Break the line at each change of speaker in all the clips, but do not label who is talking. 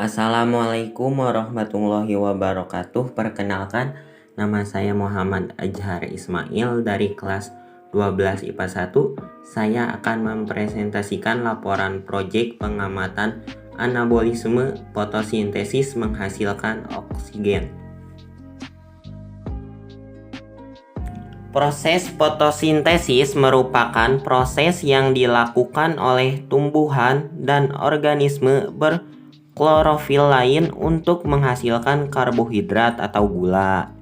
Assalamualaikum warahmatullahi wabarakatuh. Perkenalkan, nama saya Muhammad Ajhar Ismail dari kelas 12 IPA 1. Saya akan mempresentasikan laporan proyek pengamatan anabolisme fotosintesis menghasilkan oksigen. Proses fotosintesis merupakan proses yang dilakukan oleh tumbuhan dan organisme berklorofil lain untuk menghasilkan karbohidrat atau gula.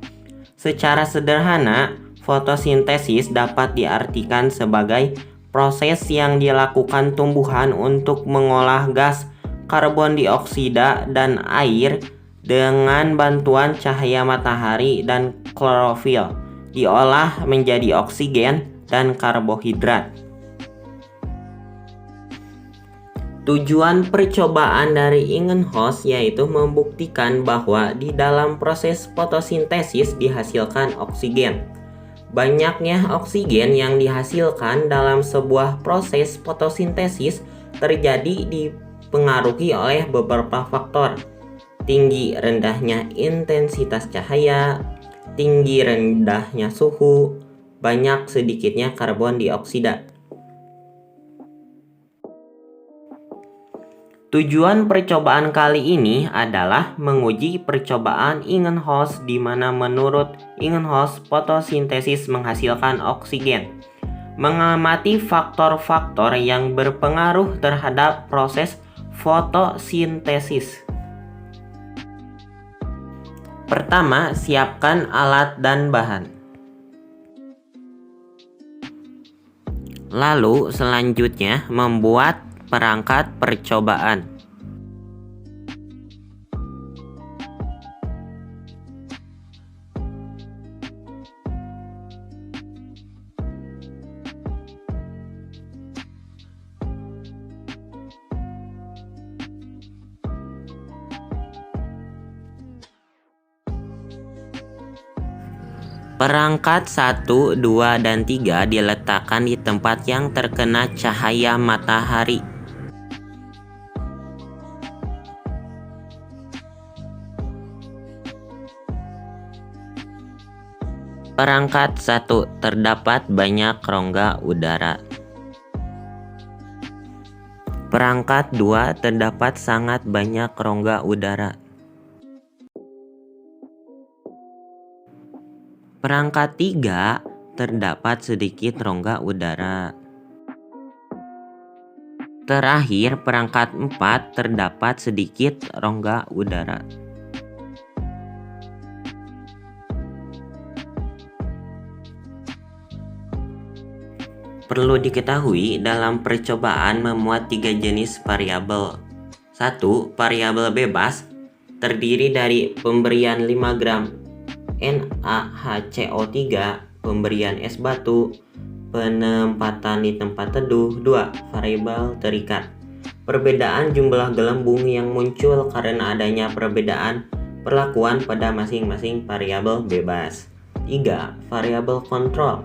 Secara sederhana, fotosintesis dapat diartikan sebagai proses yang dilakukan tumbuhan untuk mengolah gas karbon dioksida dan air dengan bantuan cahaya matahari dan klorofil diolah menjadi oksigen dan karbohidrat. Tujuan percobaan dari Ingenhousz yaitu membuktikan bahwa di dalam proses fotosintesis dihasilkan oksigen. Banyaknya oksigen yang dihasilkan dalam sebuah proses fotosintesis terjadi dipengaruhi oleh beberapa faktor. Tinggi rendahnya intensitas cahaya, tinggi rendahnya suhu, banyak sedikitnya karbon dioksida. Tujuan percobaan kali ini adalah menguji percobaan Ingenhousz di mana menurut Ingenhousz fotosintesis menghasilkan oksigen. Mengamati faktor-faktor yang berpengaruh terhadap proses fotosintesis. Pertama, siapkan alat dan bahan. Lalu selanjutnya membuat perangkat percobaan. Perangkat 1, 2, dan 3 diletakkan di tempat yang terkena cahaya matahari. Perangkat 1, terdapat banyak rongga udara. Perangkat 2, terdapat sangat banyak rongga udara. Perangkat 3, terdapat sedikit rongga udara. Terakhir, perangkat 4, terdapat sedikit rongga udara. Perlu diketahui, dalam percobaan memuat 3 jenis variabel. 1. Variabel bebas, terdiri dari pemberian 5 gram NaHCO3, pemberian es batu, penempatan di tempat teduh. 2. Variabel terikat, perbedaan jumlah gelembung yang muncul karena adanya perbedaan perlakuan pada masing-masing variabel bebas. 3. Variabel kontrol,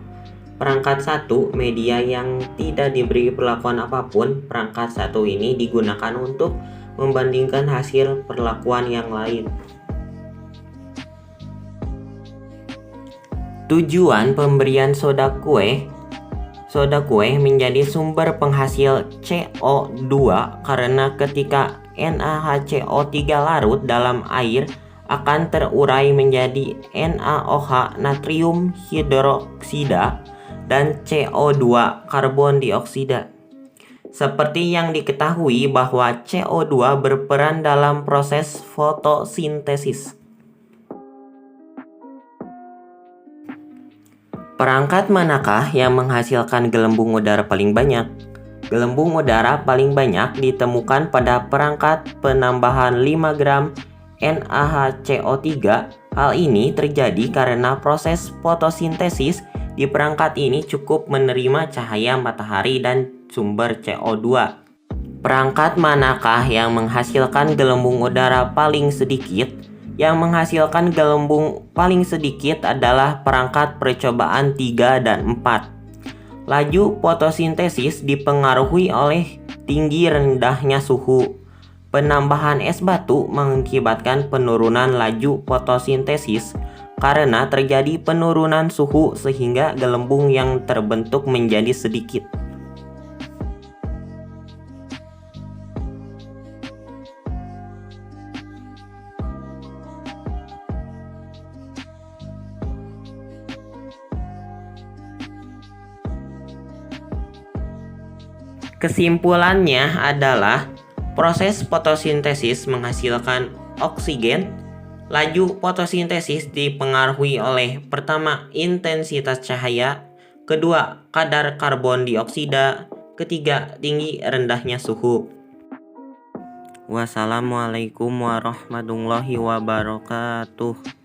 perangkat 1, media yang tidak diberi perlakuan apapun. Perangkat 1 ini digunakan untuk membandingkan hasil perlakuan yang lain. Tujuan pemberian soda kue menjadi sumber penghasil CO2 karena ketika NaHCO3 larut dalam air akan terurai menjadi NaOH natrium hidroksida dan CO2 karbon dioksida. Seperti yang diketahui bahwa CO2 berperan dalam proses fotosintesis. Perangkat manakah yang menghasilkan gelembung udara paling banyak? Gelembung udara paling banyak ditemukan pada perangkat penambahan 5 gram NaHCO3. Hal ini terjadi karena proses fotosintesis di perangkat ini cukup menerima cahaya matahari dan sumber CO2. Perangkat manakah yang menghasilkan gelembung udara paling sedikit? Yang menghasilkan gelembung paling sedikit adalah perangkat percobaan 3 dan 4. Laju fotosintesis dipengaruhi oleh tinggi rendahnya suhu, Penambahan es batu mengakibatkan penurunan laju fotosintesis karena terjadi penurunan suhu sehingga gelembung yang terbentuk menjadi sedikit. Kesimpulannya adalah proses fotosintesis menghasilkan oksigen. Laju fotosintesis dipengaruhi oleh pertama, intensitas cahaya, kedua, kadar karbon dioksida, ketiga, tinggi rendahnya suhu. Wassalamualaikum warahmatullahi wabarakatuh.